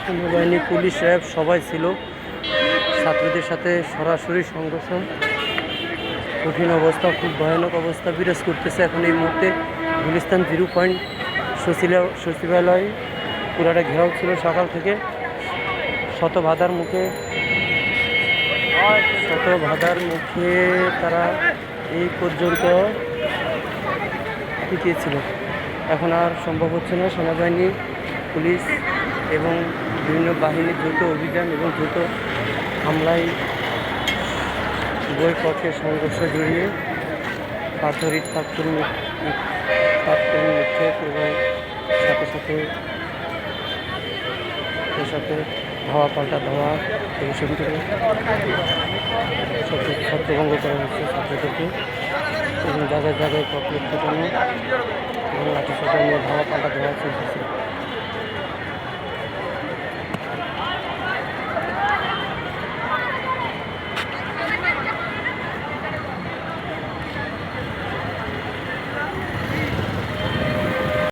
সেনাবাহিনী, police, RAB সবাই ছিল। ছাত্রদের সাথে সরাসরি সংঘর্ষ, কঠিন অবস্থা, খুব ভয়ানক অবস্থা বিরাজ করতেছে এখন এই মুহূর্তে। গুলিস্তান 0 পয়েন্ট সচিবালয় পুরাটা ঘেরাও ছিল সকাল থেকে। শত বাধার মুখে তারা এই পর্যন্ত টিকিয়েছিল। এখন আর সম্ভব হচ্ছে না। সেনাবাহিনী, পুলিশ এবং বিভিন্ন বাহিনীর দ্রুত অভিযান এবং দ্রুত হামলায় উভয় পক্ষে সংঘর্ষ জড়িয়ে পাথরিক নিক্ষেপ এবং সাথে ধাওয়া পাল্টা ধাওয়া থেকে শুরু করে ছত্রভঙ্গ করা হচ্ছে ছাত্রদেরকে এবং জায়গায় জায়গায় পথ লক্ষ্য এবং লাঠিসোঁটা নিয়ে ধাওয়া পাল্টা দেওয়া চলতেছে।